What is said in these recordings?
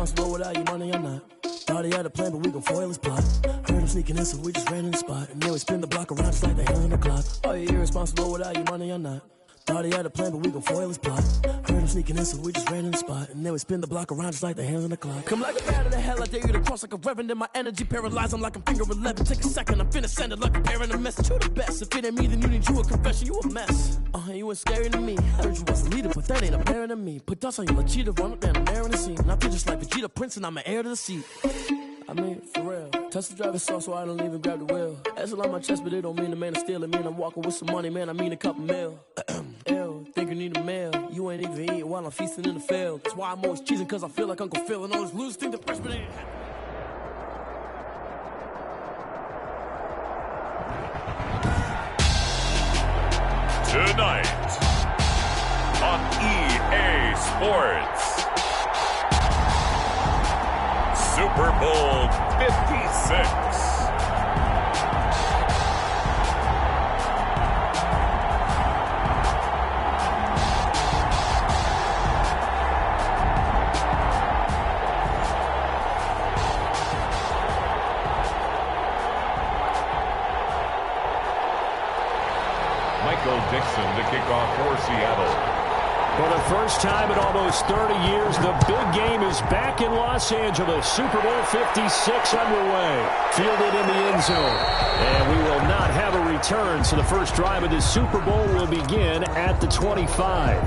irresponsible without your money or not. Thought he had a plan, but we gon' foil his plot. Heard him sneaking in, so we just ran in the spot. And then we spin the block around just like the hand on the clock. Are you irresponsible without your money or not? Thought he had a plan, but we gon' foil his plot. Heard him sneaking in, so we just ran in the spot. And then we spin the block around just like the hands on the clock. Come like a bat of the hell, I dare you to cross like a reverend. In my energy paralyzed, I'm like I'm finger 11. Take a second, I'm finna send it like a parent a message. You the best, if it ain't me, then you need you a confession. You a mess, you ain't scary to me. Heard you was a leader, but that ain't apparent to me. Put dust on you, like cheetah, run up down the air in the scene. And I feel just like Vegeta Prince, and I'm an heir to the seat. I mean, for real. Touch the driver's soft, so I don't even grab the wheel. That's on my chest, but it don't mean the man is stealing. Man, I'm walking with some money, man, I mean a couple mil. Ew, think you need a meal. You ain't even eating while I'm feasting in the field. That's why I'm always cheesing, cause I feel like Uncle Phil. And all this losers think the freshman ain't happy. Tonight on EA Sports, Super Bowl 56. Michael Dixon to kick off for Seattle. For the first time in almost 30 years, the big game is back in Los Angeles. Super Bowl 56 underway. Fielded in the end zone. And we will not have a return, so the first drive of the Super Bowl will begin at the 25.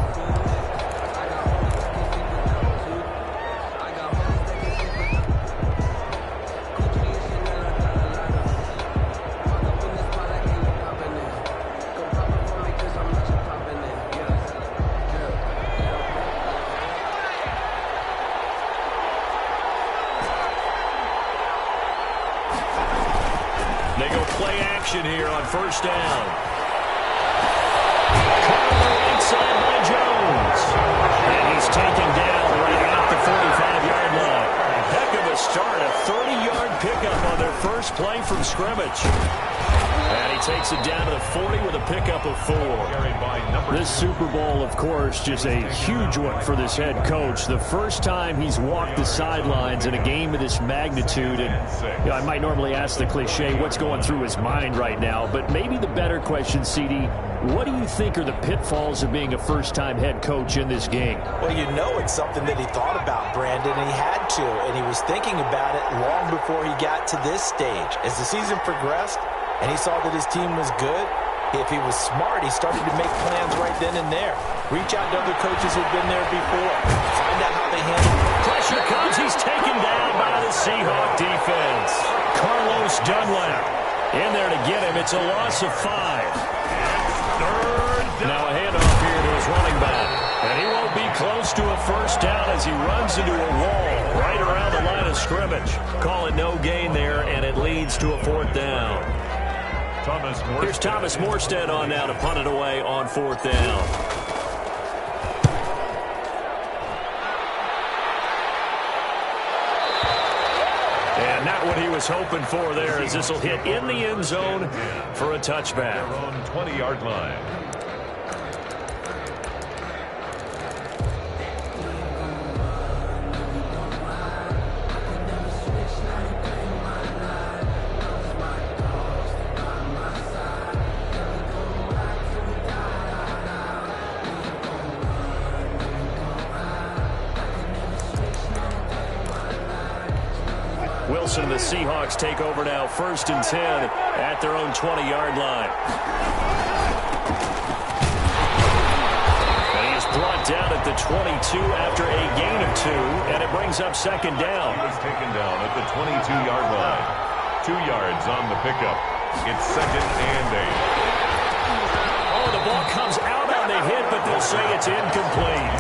They go play action here on first down. Caught inside by Jones. And he's taken down right at the 45-yard line. Heck of a start. A 30-yard pickup on their first play from scrimmage. And he takes it down to the 40 with a pickup of 4. This Super Bowl, of course, just a huge one for this head coach. The first time he's walked the sidelines in a game of this magnitude. And you know, I might normally ask the cliche, what's going through his mind right now? But maybe the better question, CD, what do you think are the pitfalls of being a first-time head coach in this game? Well, you know it's something that he thought about, Brandon, and he had to. And he was thinking about it long before he got to this stage. As the season progressed, and he saw that his team was good, if he was smart, he started to make plans right then and there. Reach out to other coaches who've been there before. Find out how they handle it. Pressure comes. He's taken down by the Seahawk defense. Carlos Dunlap in there to get him. It's a loss of 5. Now a handoff here to his running back. And he won't be close to a first down as he runs into a wall right around the line of scrimmage. Call it no gain there, and it leads to a 4th down. Here's Thomas Morstead on now to punt it away on 4th down. And not what he was hoping for there, as this will hit in the end zone for a touchback. Their own 20-yard line. Wilson, the Seahawks take over now, 1st and 10 at their own 20-yard line. And he is brought down at the 22 after a gain of 2, and it brings up 2nd down. He was taken down at the 22-yard line. 2 yards on the pickup. It's 2nd and 8. Oh, the ball comes out on the hit, but they'll say it's incomplete.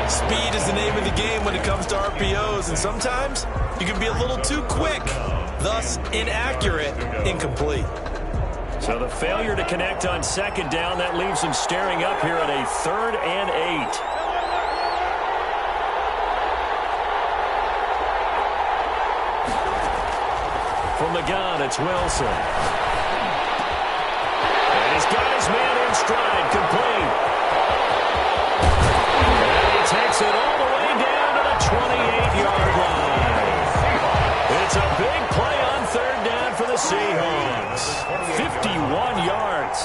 Speed is the name of the game when it comes to RPOs, and sometimes you can be a little too quick, thus inaccurate, incomplete. So the failure to connect on 2nd down, that leaves them staring up here at a 3rd and 8. From the gun, it's Wilson. And he's got his man in stride, complete. And he takes it all the way down to the 28-yard line. Seahawks. 51 yards.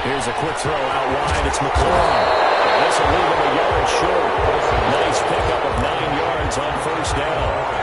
Here's a quick throw out wide. It's McLaurin. This will leave him a yard short. Nice pickup of 9 yards on first down.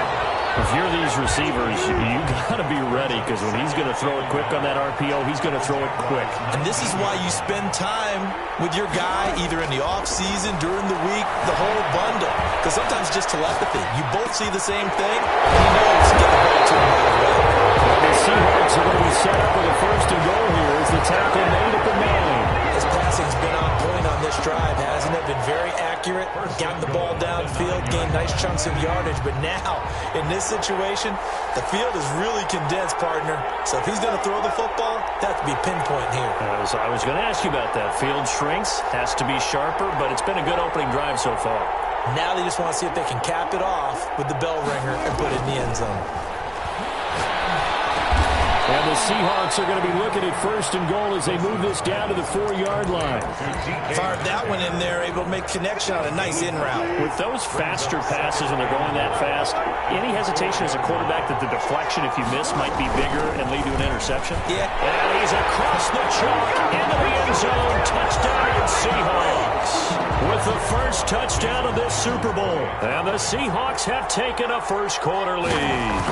If you're these receivers, you got to be ready, because when he's going to throw it quick on that RPO, he's going to throw it quick. And this is why you spend time with your guy, either in the offseason, during the week, the whole bundle. Because sometimes just telepathy. You both see the same thing, and he knows to get the ball to him right away. The Seahawks are going to be set up with a first and goal here as the tackle made at the 9. His passing's been on point on this drive, hasn't it? Been very accurate, gotten the ball downfield, gained nice chunks of yardage. But now, in this situation, the field is really condensed, partner. So if he's going to throw the football, that has to be pinpoint here. I was going to ask you about that. Field shrinks, has to be sharper, but it's been a good opening drive so far. Now they just want to see if they can cap it off with the bell ringer and put it in the end zone. And the Seahawks are going to be looking at first and goal as they move this down to the 4-yard line. Fired that one in there, able to make connection on a nice in route. With those faster passes when they're going that fast, any hesitation as a quarterback that the deflection, if you miss, might be bigger and lead to an interception? Yeah. And he's across the chalk into the end zone. Touchdown, Seahawks. With the first touchdown of this Super Bowl. And the Seahawks have taken a first-quarter lead.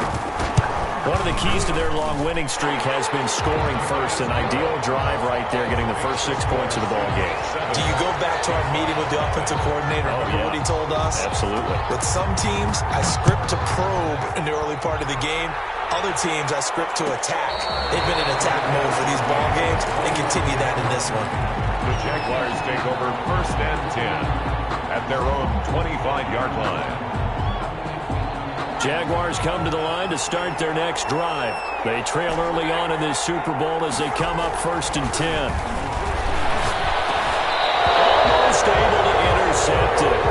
One of the keys to their long winning streak has been scoring first. An ideal drive right there, getting the first 6 points of the ball game. Do you go back to our meeting with the offensive coordinator? Remember what he told us? Absolutely. With some teams, I script to probe in the early part of the game. Other teams, I script to attack. They've been in attack mode for these ball games and continue that in this one. The Jaguars take over first and 10 at their own 25-yard line. Jaguars come to the line to start their next drive. They trail early on in this Super Bowl as they come up first and 10. Almost able to intercept it.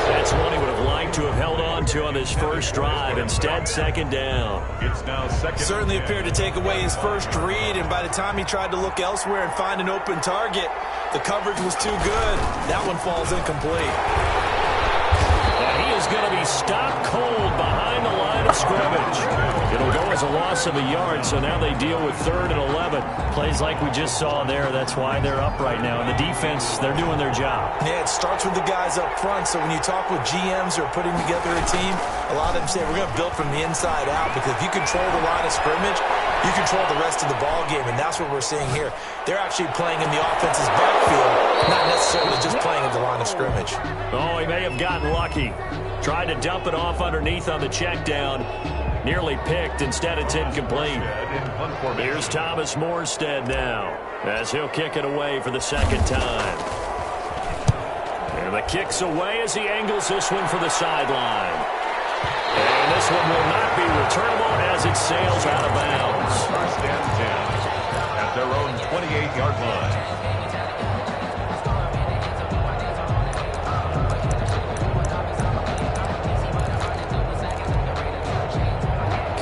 That's one he would have liked to have held on to on this first drive. Instead, second down. It's now second. Certainly appeared to take away his first read, and by the time he tried to look elsewhere and find an open target, the coverage was too good. That one falls incomplete. And he is going to be stopped cold behind the line of scrimmage. It'll go as a loss of a yard, so now they deal with 3rd and 11. Plays like we just saw there. That's why they're up right now. And the defense, they're doing their job. Yeah, it starts with the guys up front. So when you talk with GMs who are putting together a team, a lot of them say we're going to build from the inside out, because if you control the line of scrimmage, you control the rest of the ball game, and that's what we're seeing here. They're actually playing in the offense's backfield, not necessarily just playing at the line of scrimmage. Oh, he may have gotten lucky. Tried to dump it off underneath on the check down. Nearly picked. Instead, it's incomplete. Here's Thomas Morstead now, as he'll kick it away for the second time. And the kick's away as he angles this one for the sideline. And this one will not be returnable as it sails out of bounds. First and 10 at their own 28-yard line.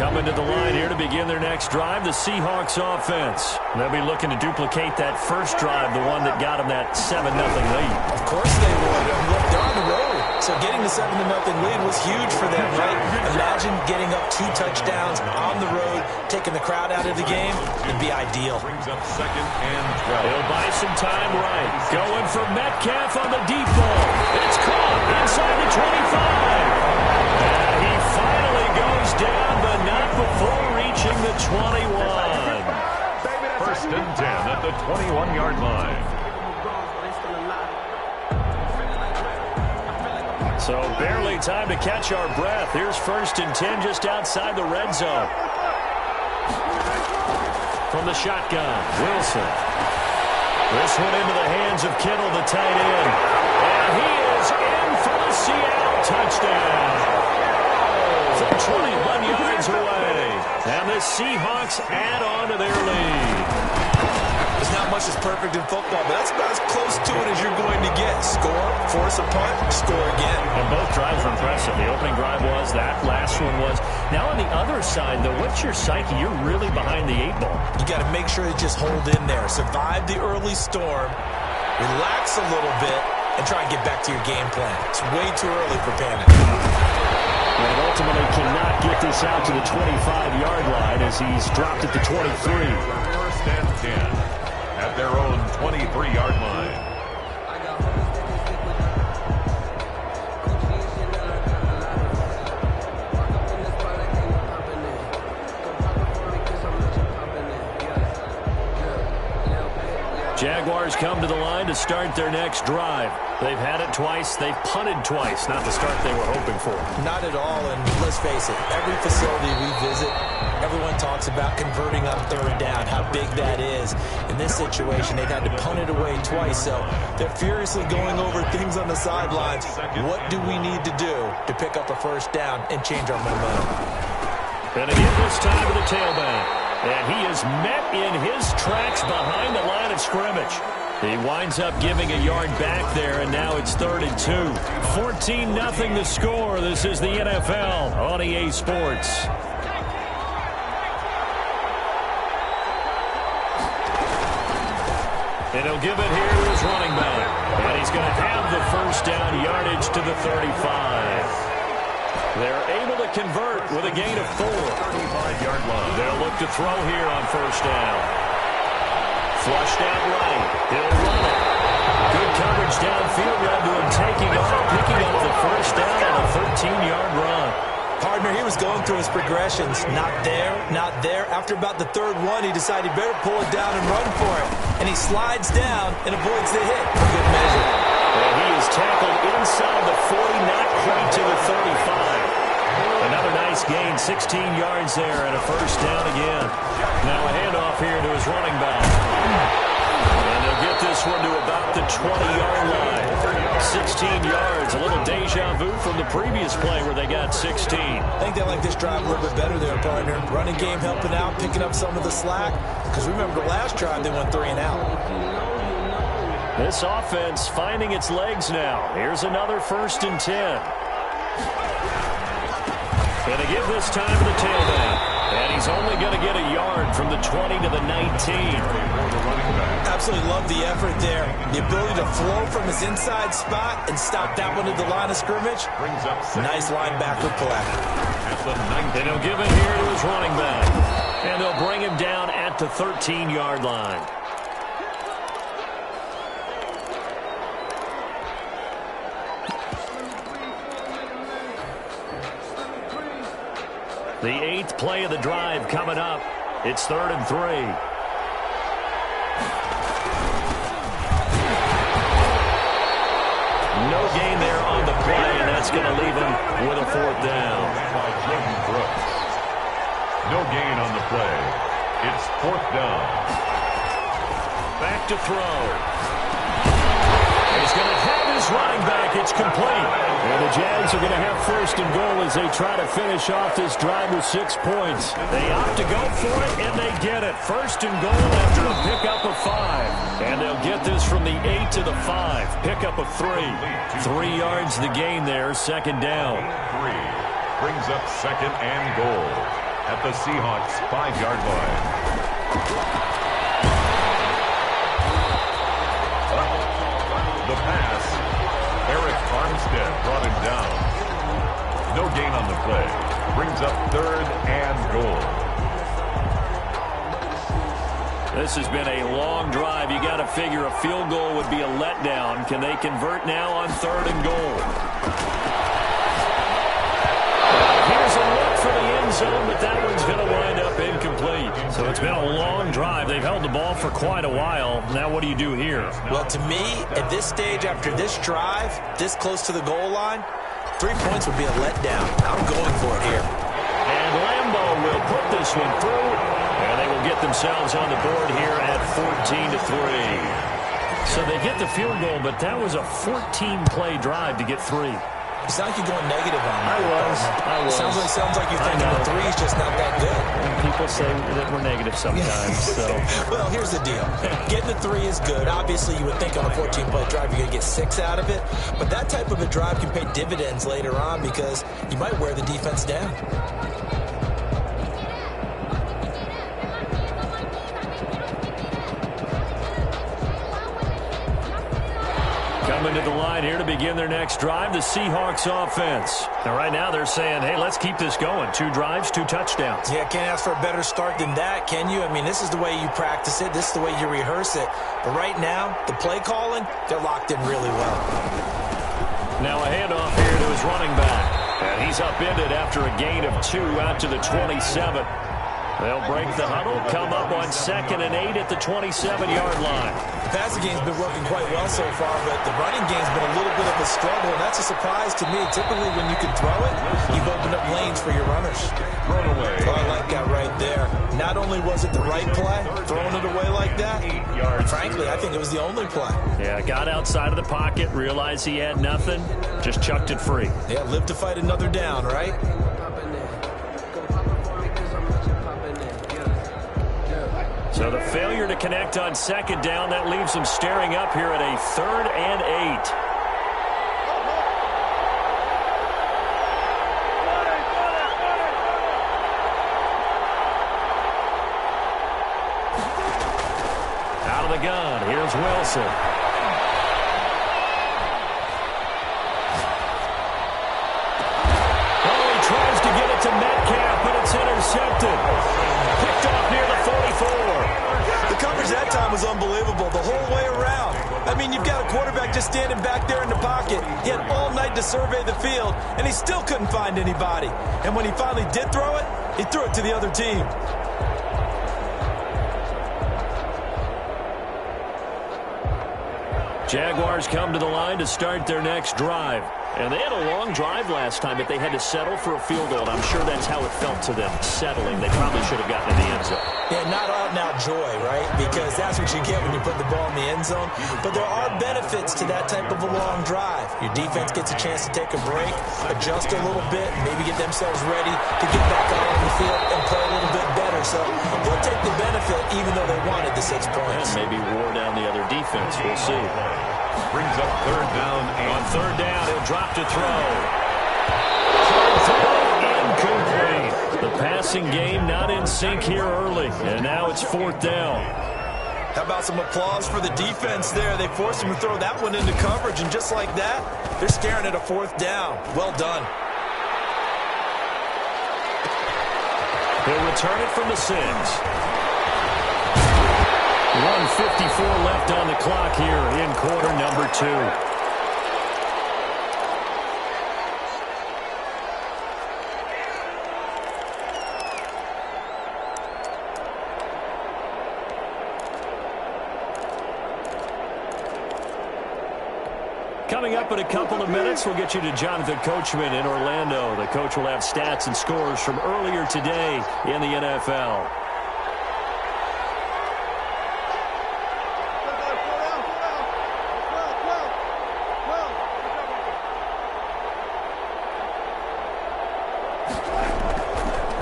Coming to the line here to begin their next drive, the Seahawks offense. They'll be looking to duplicate that first drive, the one that got them that 7-0 lead. Of course they would. Look, they're on the road. So getting the 7-0 lead was huge for them, right? Imagine getting up 2 touchdowns on the road, taking the crowd out of the game. It'd be ideal. Brings up second and 12. He'll buy some time right. Going for Metcalf on the deep ball. It's caught inside the 25. And he finally goes down, but not before reaching the 21. First and 10 at the 21-yard line. So barely time to catch our breath. Here's first and 10 just outside the red zone. From the shotgun, Wilson. This one into the hands of Kittle, the tight end. And he is in for the Seattle touchdown. From 21 yards away. And the Seahawks add on to their lead. There's not much that's perfect in football, but that's about as close to it as you're going to get. Score, force a punt, score again. And both drives were impressive. The opening drive was, that last one was. Now on the other side, though, what's your psyche? You're really behind the 8 ball. You got to make sure to just hold in there. Survive the early storm, relax a little bit, and try and get back to your game plan. It's way too early for panic. And ultimately cannot get this out to the 25-yard line as he's dropped at the 23. First and 10 at their own 23-yard line. Jaguars come to the line to start their next drive. They've had it twice. They've punted twice. Not the start they were hoping for. Not at all, and let's face it, every facility we visit, everyone talks about converting on third down, how big that is. In this situation, they've had to punt it away twice, so they're furiously going over things on the sidelines. What do we need to do to pick up a first down and change our momentum? And again this time to the tailback. And he is met in his tracks behind the line of scrimmage. He winds up giving a yard back there, and now it's 3rd and 2. 14-0 the score. This is the NFL on EA Sports. And he'll give it here to his running back. And he's going to have the first down yardage to the 35. They're able to convert with a gain of 4. 35-yard line. They'll look to throw here on first down. Flushed out right. He'll run it. Good coverage downfield led to him taking off, picking up the first down on a 13-yard run. Partner, he was going through his progressions. Not there, not there. After about the 3rd one, he decided he better pull it down and run for it. And he slides down and avoids the hit. Good measure. And he is tackled inside the 40, not quite to the 35. Another nice gain, 16 yards there, and a first down again. Now a handoff here to his running back. And they'll get this one to about the 20-yard line. 16 yards, a little deja vu from the previous play where they got 16. I think they like this drive a little bit better there, partner. Running game helping out, picking up some of the slack. Because remember the last drive, they went 3 and out. This offense finding its legs now. Here's another 1st and 10. And to give this time to the tailback. And he's only going to get a yard from the 20 to the 19. Absolutely love the effort there. The ability to flow from his inside spot and stop that one at the line of scrimmage. Brings up Nice linebacker play. And he'll give it here to his running back. And they'll bring him down at the 13-yard line. The 8th play of the drive coming up. It's 3rd and 3. No gain there on the play, and that's going to leave him with a 4th down. No gain on the play. It's 4th down. Back to throw. He's going to have his running back. It's complete. And the Jags are going to have 1st and goal as they try to finish off this drive with 6 points. They opt to go for it, and they get it. 1st and goal after a pickup of 5. And they'll get this from the 8 to the 5. Pickup of 3. 3 yards the gain there, 2nd down. 3 brings up 2nd and goal at the Seahawks 5-yard line. The pass, Eric Armstead brought him down. No gain on the play. Brings up 3rd and goal. This has been a long drive. You got to figure a field goal would be a letdown. Can they convert now on 3rd and goal? Here's a look for the end zone, but that one's going to wind up incomplete. So it's been a long drive. They've held the ball for quite a while. Now what do you do here? Well, to me, at this stage, after this drive, this close to the goal line, 3 points would be a letdown. I'm going for it here. And Lambo will put this one through, and they will get themselves on the board here at 14-3. So they get the field goal, but that was a 14-play drive to get 3. You sound like you're going negative on that. I was. Sounds like you're thinking the 3 is just not that good. And people say that we're negative sometimes. So. Well, here's the deal. Getting the 3 is good. Obviously, you would think on a 14-play drive you're going to get 6 out of it. But that type of a drive can pay dividends later on because you might wear the defense down. coming to the line here to begin their next drive, the Seahawks offense. Now, right now they're saying, hey, let's keep this going. 2 drives, 2 touchdowns. Yeah, can't ask for a better start than that, can you? I mean, this is the way you practice it. This is the way you rehearse it. But right now, the play calling, they're locked in really well. Now a handoff here to his running back. And he's upended after a gain of 2 out to the 27. They'll break the huddle, come up on 2nd and 8 at the 27-yard line. The passing game's been working quite well so far, but the running game's been a little bit of a struggle, and that's a surprise to me. Typically, when you can throw it, you've opened up lanes for your runners. Thrown away. Oh, I like that right there. Not only was it the right play, throwing it away like that, frankly, I think it was the only play. Yeah, got outside of the pocket, realized he had nothing, just chucked it free. Yeah, live to fight another down, right? So the failure to connect on 2nd down, that leaves them staring up here at a 3rd and 8. Out of the gun, here's Wilson. Oh, he tries to get it to Metcalf, but it's intercepted. Picked off near the 44. The coverage that time was unbelievable the whole way around. I mean, you've got a quarterback just standing back there in the pocket. He had all night to survey the field, and he still couldn't find anybody. And when he finally did throw it, he threw it to the other team. Jaguars come to the line to start their next drive. And they had a long drive last time, but they had to settle for a field goal. And I'm sure that's how it felt to them, settling. They probably should have gotten in the end zone. Yeah, not out-and-out joy, right? Because that's what you get when you put the ball in the end zone. But there are benefits to that type of a long drive. Your defense gets a chance to take a break, adjust a little bit, maybe get themselves ready to get back out on the field and play a little bit better. So they'll take the benefit even though they wanted the 6 points. And maybe wore down the other defense. We'll see. Brings up 3rd down. On 3rd down, he'll drop to throw. Hard throw, incomplete. The passing game not in sync here early. And now it's 4th down. How about some applause for the defense there? They forced him to throw that one into coverage, and just like that, they're staring at a 4th down. Well done. He'll return it from the 6. 1:54 left on the clock here in quarter number 2. Coming up in a couple of minutes, we'll get you to Jonathan Coachman in Orlando. The coach will have stats and scores from earlier today in the NFL.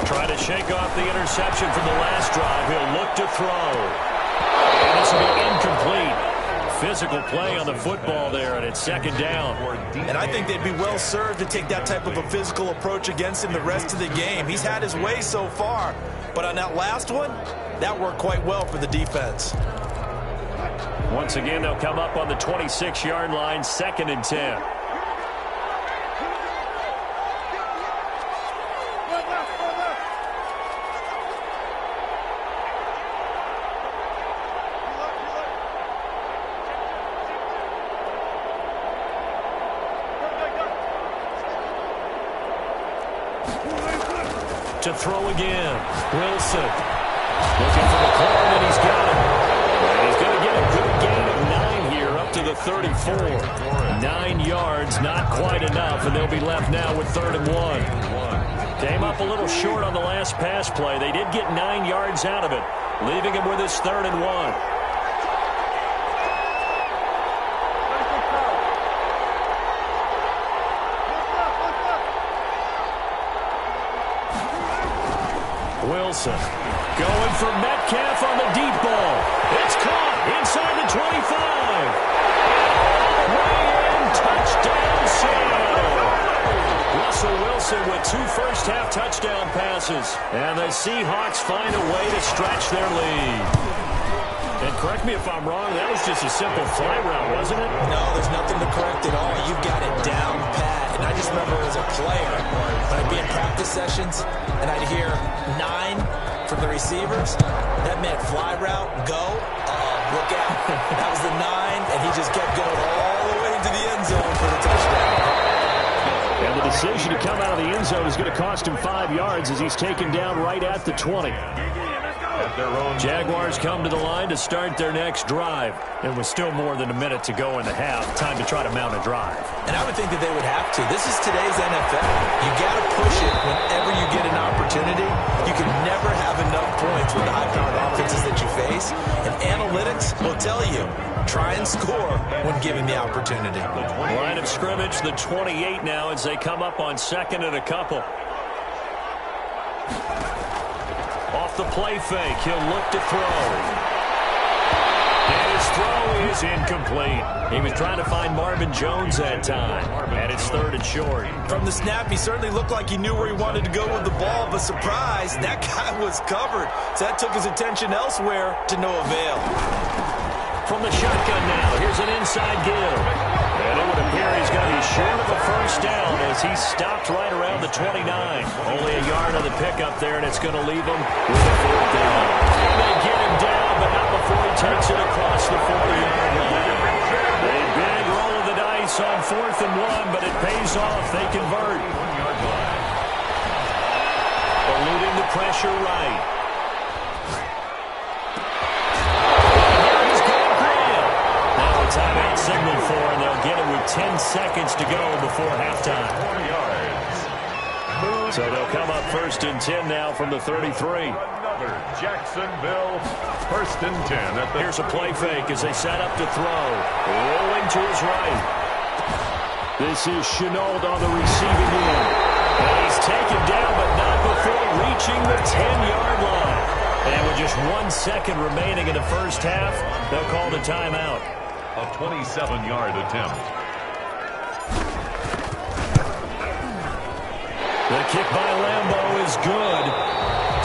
Trying to shake off the interception from the last drive. He'll look to throw. And this will be incomplete. Physical play on the football there, and it's 2nd down. And I think they'd be well served to take that type of a physical approach against him the rest of the game. He's had his way so far, but on that last one, that worked quite well for the defense. Once again, they'll come up on the 26-yard line, 2nd and 10. To throw again. Wilson looking for the corner, and he's got it. And he's going to get a good gain of 9 here up to the 34. 9 yards, not quite enough, and they'll be left now with 3rd and 1. Came up a little short on the last pass play. They did get 9 yards out of it, leaving him with his 3rd and 1. Wilson going for Metcalf on the deep ball. It's caught inside the 25. Way in, touchdown, Seattle. Russell Wilson with 2 first-half touchdown passes. And the Seahawks find a way to stretch their lead. And correct me if I'm wrong, that was just a simple fly route, wasn't it? No, there's nothing to correct at all. You've got it down pat. And I just remember as a player, when I'd be in practice sessions, and I'd hear 9 from the receivers, that meant fly route, go, look out. That was the 9, and he just kept going all the way to the end zone for the touchdown. And the decision to come out of the end zone is going to cost him 5 yards as he's taken down right at the 20. Jaguars come to the line to start their next drive. And with still more than a minute to go in the half, time to try to mount a drive. And I would think that they would have to. This is today's NFL. You got to push it whenever you get an opportunity. You can never have enough points with the high-powered offenses that you face. And analytics will tell you, try and score when given the opportunity. Line of scrimmage, the 28 now as they come up on 2nd and a couple. Off the play fake, he'll look to throw. And his throw is incomplete. He was trying to find Marvin Jones that time. And it's 3rd and short. From the snap, he certainly looked like he knew where he wanted to go with the ball, but surprise, that guy was covered. So that took his attention elsewhere to no avail. From the shotgun now, here's an inside give. And it would appear he's going to be short of a first down as he stopped right around the 29. Only a yard on the pickup there, and it's going to leave him with a 4th down. And they get him down, but not before he takes it across the 40-yard line. A big roll of the dice on 4th and 1, but it pays off. They convert. Eluding the pressure right. Timeout signaled for, and they'll get it with 10 seconds to go before halftime. 4 yards. So they'll come up 1st and 10 now from the 33. Another Jacksonville 1st and 10. Here's a play fake as they set up to throw. Rolling to his right. This is Shenault on the receiving end. And he's taken down, but not before reaching the 10-yard line. And with just 1 second remaining in the first half, they'll call the timeout. A 27-yard attempt. The kick by Lambeau is good.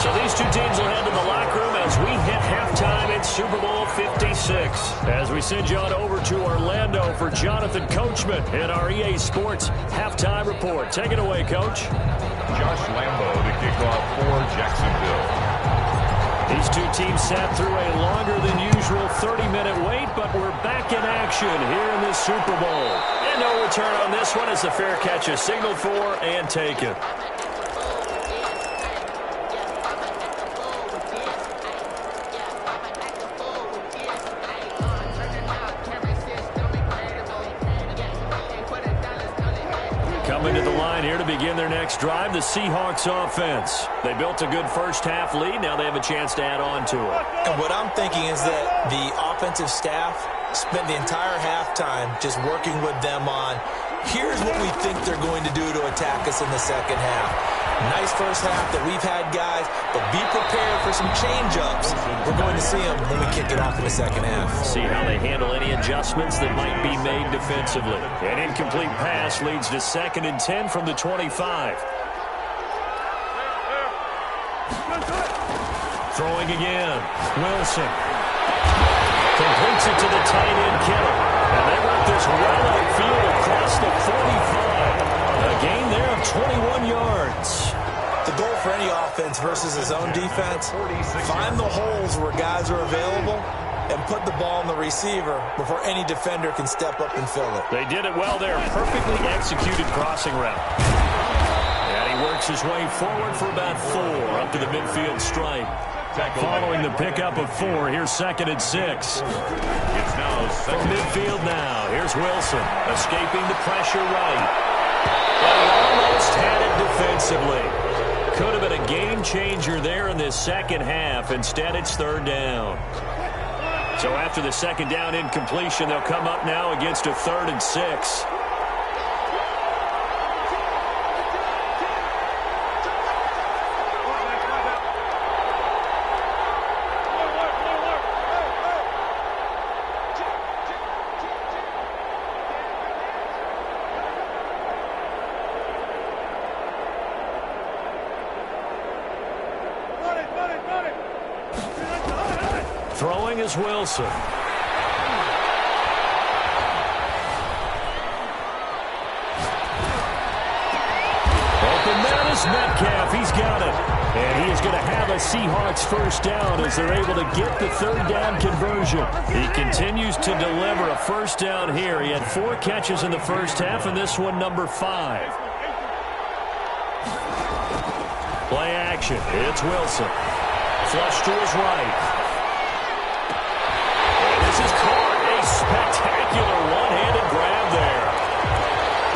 So these two teams will head to the locker room as we hit halftime in Super Bowl 56. As we send you on over to Orlando for Jonathan Coachman in our EA Sports halftime report. Take it away, Coach. Josh Lambeau to kick off for Jacksonville. These two teams sat through a longer than usual 30-minute wait, but we're back in action here in this Super Bowl. And no return on this one as the fair catch is signaled for and taken. Coming to the line here to begin their next drive, the Seahawks offense. They built a good first-half lead. Now they have a chance to add on to it. And what I'm thinking is that the offensive staff spent the entire halftime just working with them on, here's what we think they're going to do to attack us in the second half. Nice first half that we've had, guys, but be prepared for some change-ups. We're going to see them when we kick it off in the second half. See how they handle any adjustments that might be made defensively. An incomplete pass leads to 2nd and 10 from the 25. Throwing again. Wilson completes it to the tight end, Kittle. And they work this well outfield across the 45. A gain there of 21 yards. The goal for any offense versus his own defense, find the holes where guys are available and put the ball in the receiver before any defender can step up and fill it. They did it well there. Perfectly executed crossing route. And he works his way forward for about 4 up to the midfield stripe. Following the pickup of 4, here's 2nd and 6. It's now From 2nd. midfield now, here's Wilson escaping the pressure right. But he almost had it defensively. Could have been a game changer there in this second half. Instead, it's 3rd down. So after the 2nd down incompletion, they'll come up now against a 3rd and 6. Throwing is Wilson. Open man is Metcalf. He's got it. And he is going to have a Seahawks first down as they're able to get the third down conversion. He continues to deliver a first down here. He had 4 catches in the first half, and this one number 5. Play action. It's Wilson. Flush to his right. And this is caught. A spectacular one-handed grab there.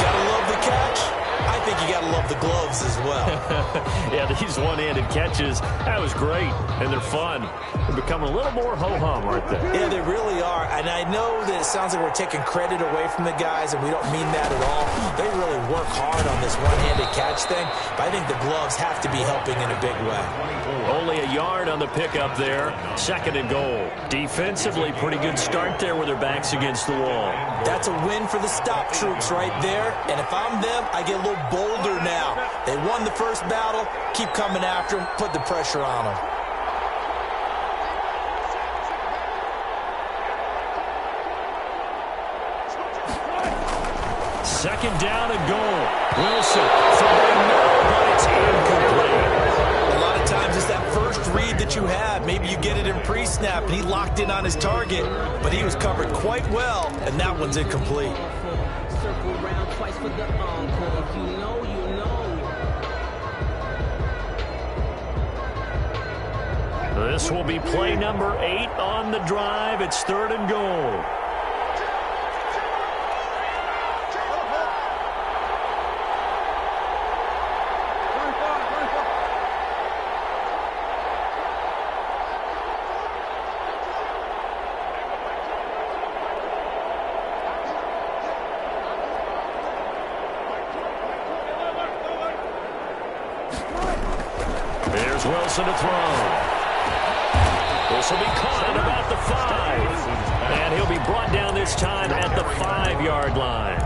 Gotta love the catch. I think you gotta love the gloves as well. Yeah, these one-handed catches, that was great, and they're fun. They're becoming a little more ho-hum, aren't they? Yeah, they really are. And I know that it sounds like we're taking credit away from the guys, and we don't mean that at all. They really work hard on this one-handed catch thing, but I think the gloves have to be helping in a big way. Only a yard on the pickup there. 2nd and goal. Defensively, pretty good start there with their backs against the wall. That's a win for the stop troops right there. And if I'm them, I get a little bolder now. They won the first battle. Keep coming after them. Put the pressure on them. Second down and goal. Wilson throwing no, but it's incomplete. A lot of times it's that first read that you have. Maybe you get it in pre-snap, and he locked in on his target, but he was covered quite well, and that one's incomplete. Circle around twice for the encore. If you know, you know. This will be play number 8 on the drive. It's 3rd and goal. Here's Wilson to throw. This will be caught at about the 5. And he'll be brought down this time at the 5-yard line.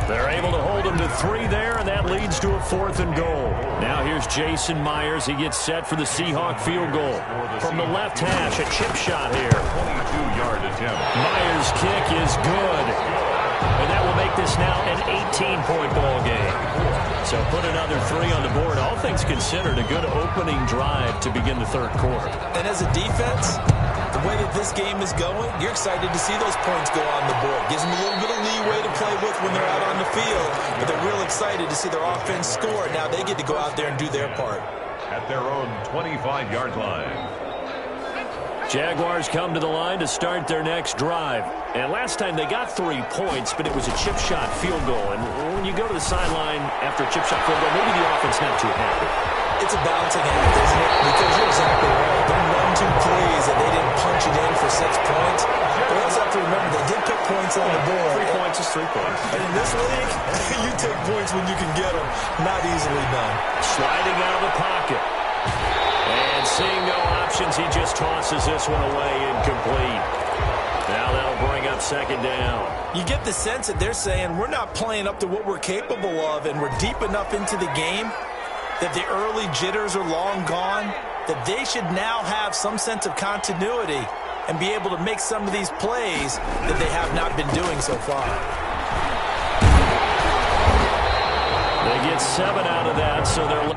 They're able to hold him to 3 there, and that leads to a 4th and goal. Now here's Jason Myers. He gets set for the Seahawk field goal. From the left hash, a chip shot here. 22-yard attempt. Myers' kick is good. And that will make this now an 18-point ball game. So put another 3 on the board. All things considered, a good opening drive to begin the third quarter. And as a defense, the way that this game is going, you're excited to see those points go on the board. Gives them a little bit of leeway to play with when they're out on the field. But they're real excited to see their offense score. Now they get to go out there and do their part. At their own 25-yard line. Jaguars come to the line to start their next drive. And last time they got 3 points, but it was a chip shot field goal. And when you go to the sideline after a chip shot field goal, maybe the offense not too happy. It's a balancing act, isn't it? Because you're exactly right. They're 1-2 plays and they didn't punch it in for 6 points. But we also have to remember they did put points on the board. 3 points is 3 points. And in this league, you take points when you can get them. Not easily done. Sliding out of the pocket. And seeing no options, he just tosses this one away, incomplete. Now that'll bring up 2nd down. You get the sense that they're saying we're not playing up to what we're capable of, and we're deep enough into the game that the early jitters are long gone, that they should now have some sense of continuity and be able to make some of these plays that they have not been doing so far. They get 7 out of that, so they're...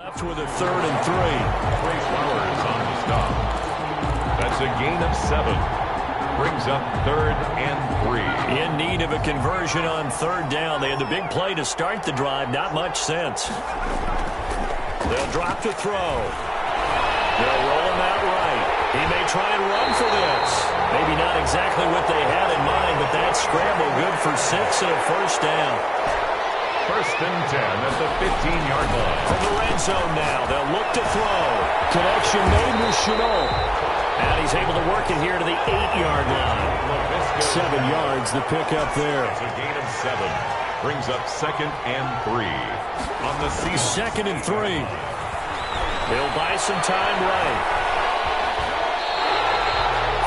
Left with a 3rd and 3. Trey Flowers on the stop. That's a gain of 7. Brings up 3rd and 3. In need of a conversion on 3rd down. They had the big play to start the drive. Not much sense. They'll drop to throw. They'll roll him out right. He may try and run for this. Maybe not exactly what they had in mind, but that scramble good for 6 and a first down. 1st and 10 at the 15-yard line. From the red zone now, they'll look to throw. Connection made with Chenault. And he's able to work it here to the 8-yard line. 7 yards, the pick up there. It's a gain of 7. Brings up 2nd and 3 on the season. 2nd and 3. He'll buy some time right.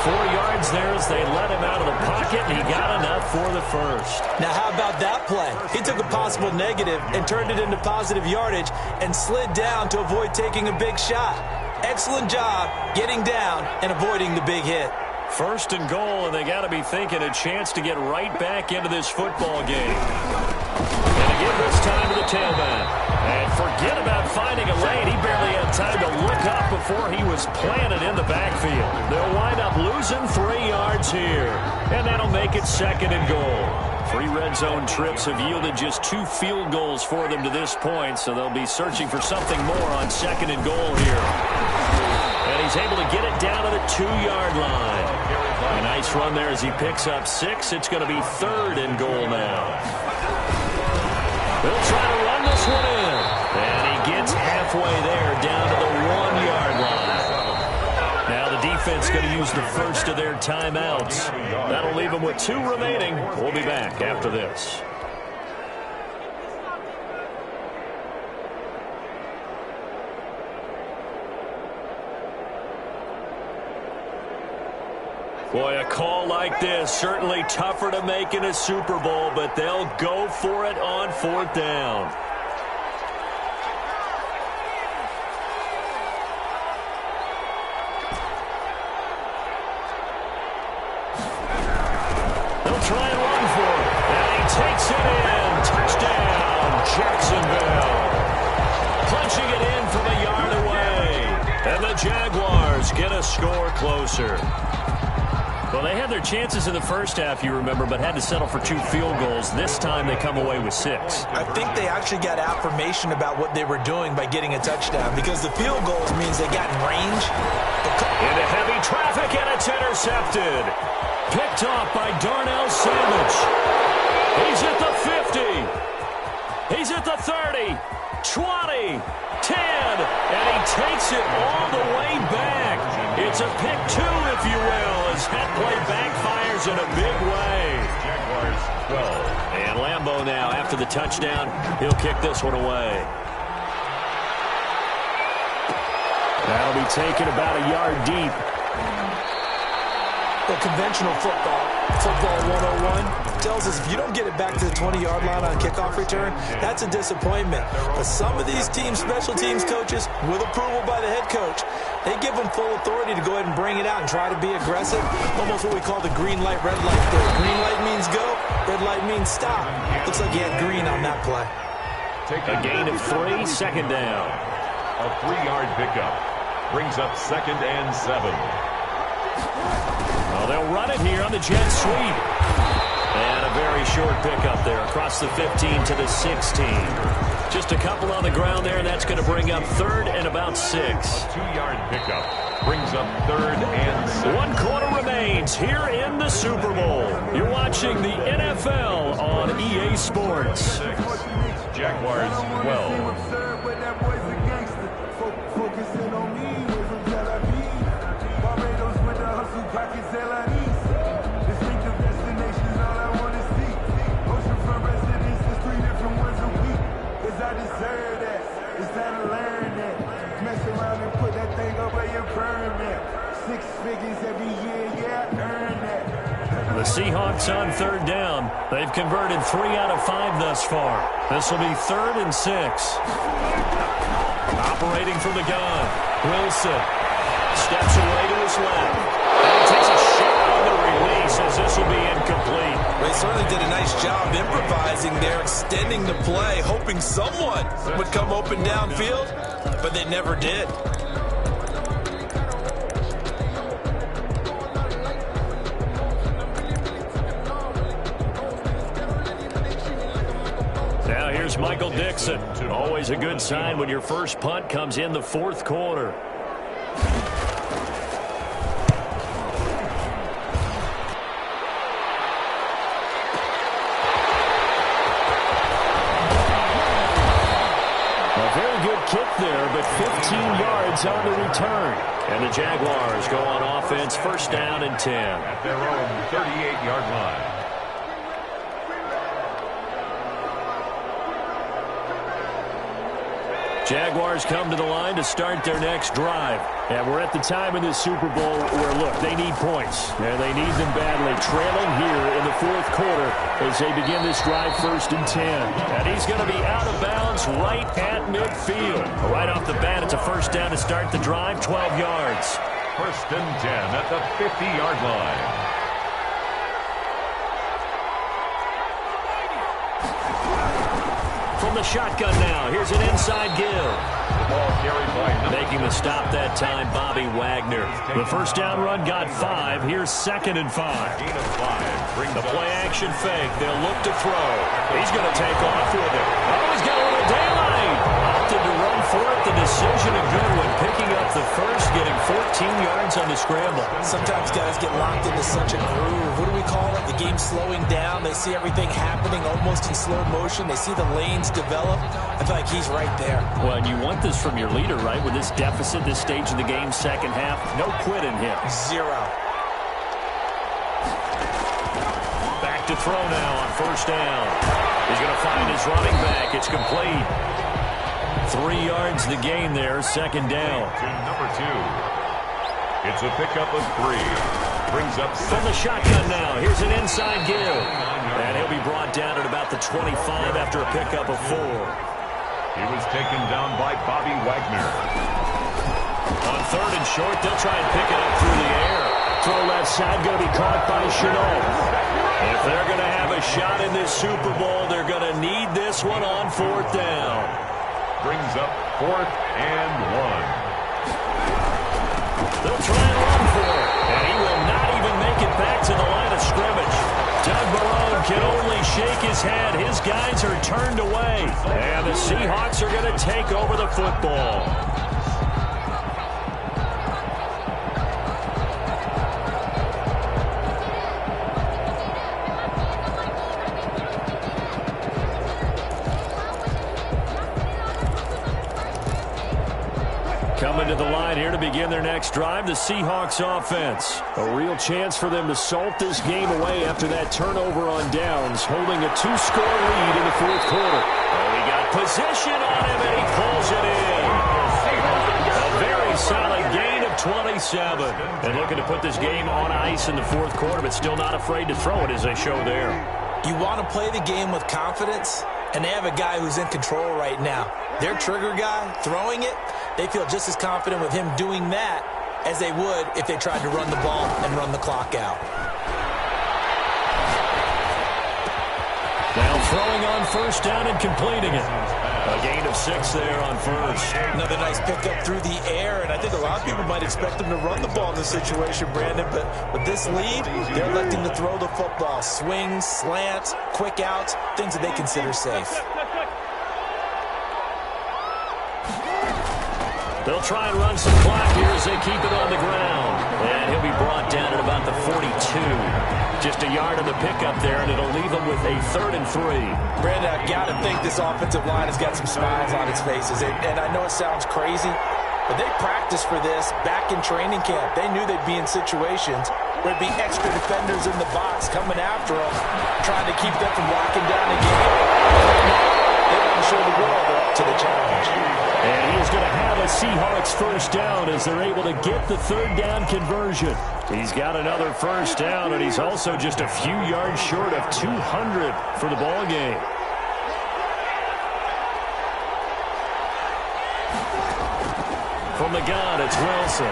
4 yards there as they let him out of the pocket, and he got enough for the first. Now, how about that play? He took a possible negative and turned it into positive yardage and slid down to avoid taking a big shot. Excellent job getting down and avoiding the big hit. 1st and goal, and they got to be thinking a chance to get right back into this football game. And again this time to the tailback. And forget about finding a lane. He barely had time to look up before he was planted in the backfield. They'll wind up losing 3 yards here. And that'll make it 2nd and goal. 3 red zone trips have yielded just 2 field goals for them to this point, so they'll be searching for something more on 2nd and goal here. And he's able to get it down to the 2-yard line. A nice run there as he picks up 6. It's going to be 3rd and goal now. They'll try to run this one in. And he gets halfway there down to the 1-yard line. Now the defense going to use the first of their timeouts. That'll leave them with 2 remaining. We'll be back after this. Boy, a call like this, certainly tougher to make in a Super Bowl, but they'll go for it on 4th down. They'll try and run for it, and he takes it in. Touchdown, Jacksonville. Punching it in from a yard away. And the Jaguars get a score closer. Well, they had their chances in the first half, you remember, but had to settle for 2 field goals. This time they come away with 6. I think they actually got affirmation about what they were doing by getting a touchdown, because the field goals means they got in range. Into heavy traffic, and it's intercepted. Picked off by Darnell Savage. He's at the 50. He's at the 30. 20. 10. And he takes it all the way back. It's a pick 2, if you will, as that play backfires in a big way. Jaguars 12. And Lambeau now, after the touchdown, he'll kick this one away. That'll be taken about a yard deep. Well, conventional football 101, tells us if you don't get it back to the 20-yard line on kickoff return, that's a disappointment. But some of these teams, special teams coaches, with approval by the head coach, they give them full authority to go ahead and bring it out and try to be aggressive. Almost what we call the green light, red light theory. Green light means go, red light means stop. Looks like he had green on that play. A gain of 3, 2nd down. A 3-yard pickup. Brings up 2nd and 7. Well, they'll run it here on the jet sweep. And a very short pickup there across the 15 to the 16. Just a couple on the ground there, and that's going to bring up 3rd and about 6. 2-yard pickup. Brings up 3rd and 6. 1 quarter remains here in the Super Bowl. You're watching the NFL on EA Sports. Jaguars 12. The Seahawks on 3rd down. They've converted 3 out of 5 thus far. This will be 3rd and 6. Operating from the gun. Wilson steps away to his left. And he takes a shot on the release as this will be incomplete. They certainly did a nice job improvising there, extending the play, hoping someone would come open downfield, but they never did. Now here's Michael Dixon. Always a good sign when your first punt comes in the 4th quarter. Kick there, but 15 yards on the return. And the Jaguars go on offense, 1st down and 10. At their own 38-yard line. Jaguars come to the line to start their next drive. And we're at the time in this Super Bowl where, look, they need points. And they need them badly. Trailing here in the fourth quarter as they begin this drive 1st and 10. And he's going to be out of bounds right at midfield. Right off the bat, it's a first down to start the drive, 12 yards. 1st and 10 at the 50-yard line. From the shotgun now, here's an inside give. The ball carried by making the stop that time, Bobby Wagner. The first down run got 5. Here's 2nd and 5. gain of 5. Brings The up play action fake. They'll look to throw. He's going to take off with it. Oh, he's got a little daylight. Opted to run for it. The decision a good one. Picking up the first, getting 14 yards on the scramble. Sometimes guys get locked into such a groove. What do we call it? The game's slowing down. They see everything happening almost in slow motion. They see the lanes develop. I feel like he's right there. Well, and you want this from your leader, right? With this deficit, this stage of the game, second half, no quit in him. 0. Back to throw now on first down. He's going to find his running back. It's complete. 3 yards the gain there, second down. to number 2. It's a pickup of 3. Brings up From the shotgun now, here's an inside give. And he'll be brought down at about the 25 after a pickup of 4. He was taken down by Bobby Wagner. On 3rd and short, they'll try and pick it up through the air. Throw left side, going to be caught by Shenault. If they're going to have a shot in this Super Bowl, they're going to need this one on 4th down. Brings up 4th and 1. They'll try and run for it. And he will not even make it back to the line of scrimmage. Doug Marrone can only shake his head. His guys are turned away. And the Seahawks are going to take over the football. Coming to the line here to begin their next drive, the Seahawks offense. A real chance for them to salt this game away after that turnover on downs, holding a 2-score lead in the fourth quarter. Oh, he got position on him, and he pulls it in. A very solid gain of 27. And looking to put this game on ice in the fourth quarter, but still not afraid to throw it as they show there. You want to play the game with confidence, and they have a guy who's in control right now. Their trigger guy, throwing it, they feel just as confident with him doing that as they would if they tried to run the ball and run the clock out. Now throwing on first down and completing it. A gain of 6 there on first. Another nice pickup through the air, and I think a lot of people might expect them to run the ball in this situation, Brandon, but with this lead, they're electing to throw the football. Swings, slants, quick outs, things that they consider safe. They'll try and run some clock here as they keep it on the ground. And he'll be brought down at about the 42. Just a yard of the pickup there, and it'll leave them with a 3rd and 3. Brandon, I've got to think this offensive line has got some smiles on its faces. And I know it sounds crazy, but they practiced for this back in training camp. They knew they'd be in situations where there'd be extra defenders in the box coming after them, trying to keep them from locking down the game. They want to show the world they're up to the challenge. And he is going to have a Seahawks first down as they're able to get the 3rd down conversion. He's got another first down, and he's also just a few yards short of 200 for the ball game. From the gun, it's Wilson.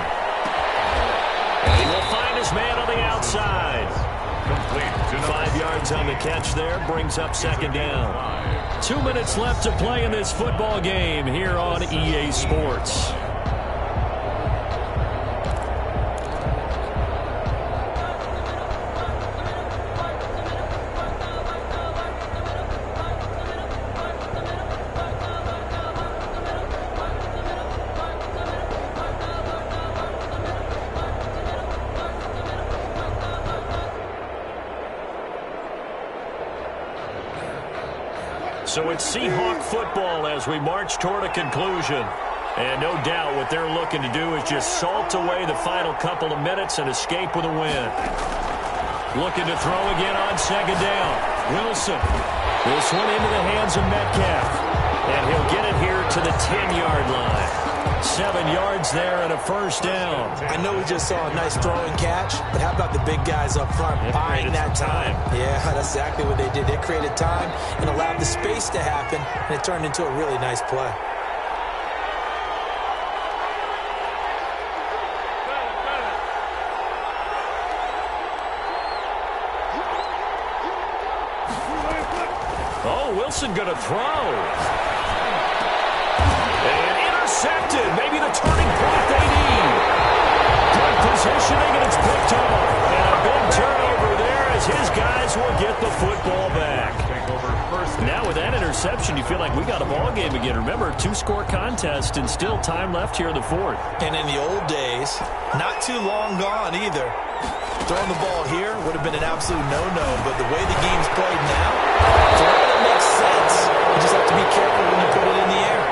And he will find his man on the outside. Complete to 5 yards on the catch there, brings up 2nd down. 2 minutes left to play in this football game here on EA Sports. So it's Seahawk football as we march toward a conclusion. And no doubt what they're looking to do is just salt away the final couple of minutes and escape with a win. Looking to throw again on 2nd down. Wilson. This one into the hands of Metcalf. And he'll get it here to the 10-yard line. 7 yards there and a first down. I know we just saw a nice throw and catch, but how about the big guys up front buying that time? Yeah, that's exactly what they did. They created time and allowed the space to happen, and it turned into a really nice play. Oh, Wilson going to throw. And intercepted. Maybe the turning point they need. Good positioning, and it's picked up. And a big turnover there as his guys will get the football back. Now with that interception, you feel like we got a ball game again. Remember, 2-score contest and still time left here in the fourth. And in the old days, not too long gone either. Throwing the ball here would have been an absolute no-no, but the way the game's played now, throwing it makes sense. You just have to be careful when you put it in the air.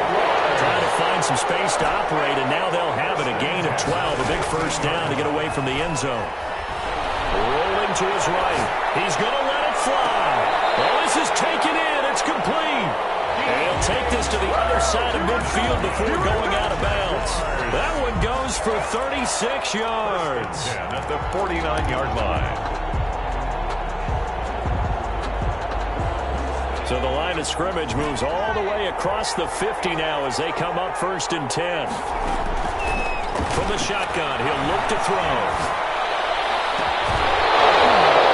Trying to find some space to operate, and now they'll have it. A gain of 12, a big first down to get away from the end zone. Rolling to his right. He's going to let it fly. Well, this is taken in. It's complete. And he'll take this to the other side of midfield before going out of bounds. That one goes for 36 yards. At the 49-yard line. So the line of scrimmage moves all the way across the 50 now as they come up 1st and 10. From the shotgun, he'll look to throw.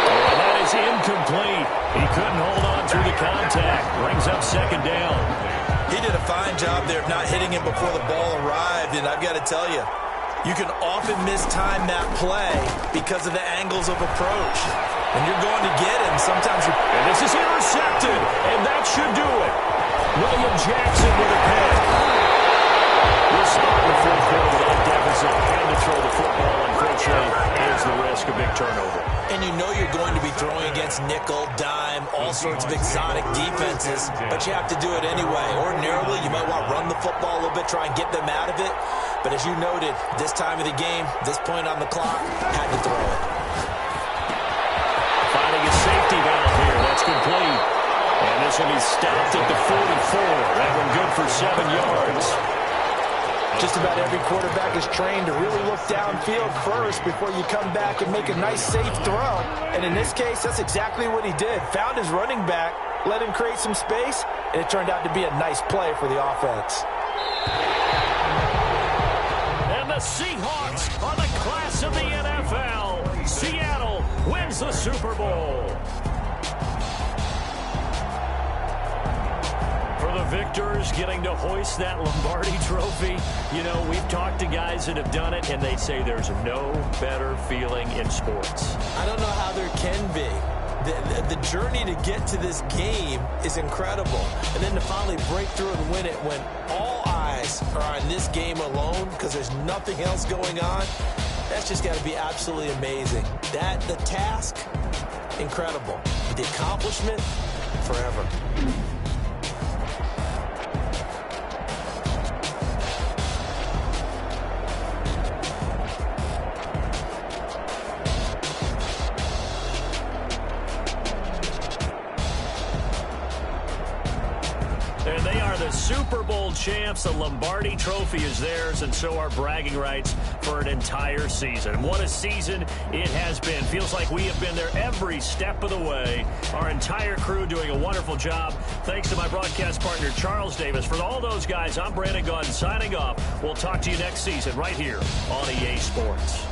And that is incomplete. He couldn't hold on through the contact. Brings up 2nd down. He did a fine job there of not hitting it before the ball arrived, and I've got to tell you, you can often mistime that play because of the angles of approach. When you're going to get him, sometimes And this is intercepted, and that should do it. William Jackson with a pick. We'll start the fourth quarter with that deficit. And to throw the football, unfortunately, is the risk of big turnover. And you know you're going to be throwing against nickel, dime, all sorts of exotic defenses, but you have to do it anyway. Ordinarily, you might want to run the football a little bit, try and get them out of it. But as you noted, this time of the game, this point on the clock, had to throw it. Finding a safety valve here. That's complete. And this will be stopped at the 44. That one good for 7 yards. Just about every quarterback is trained to really look downfield first before you come back and make a nice, safe throw. And in this case, that's exactly what he did. Found his running back, let him create some space, and it turned out to be a nice play for the offense. And the Seahawks are the class of the NFL. Seattle wins the Super Bowl. For the victors getting to hoist that Lombardi trophy, you know, we've talked to guys that have done it, and they say there's no better feeling in sports. I don't know how there can be. The journey to get to this game is incredible. And then to finally break through and win it when all eyes are on this game alone because there's nothing else going on, that's just got to be absolutely amazing. The task, incredible. The accomplishment, forever. And they are the Super Bowl champs. The Lombardi trophy is theirs, and so are bragging rights for an entire season. What a season it has been. Feels like we have been there every step of the way. Our entire crew doing a wonderful job. Thanks to my broadcast partner, Charles Davis. For all those guys, I'm Brandon Gunn signing off. We'll talk to you next season right here on EA Sports.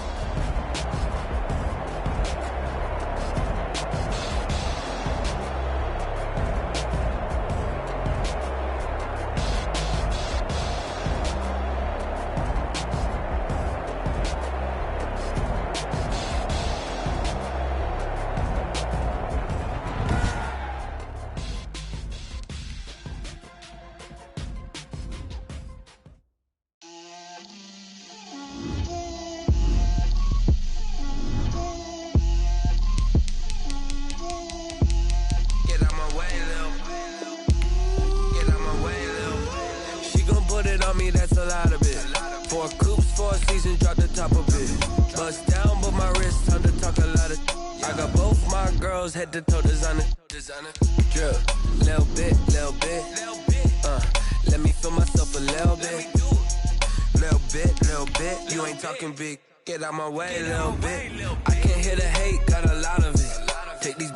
Head to toe designer, drip, little bit, ain't talking big. Get out my way, little bit. I can't hear the hate, got a lot of it. Take these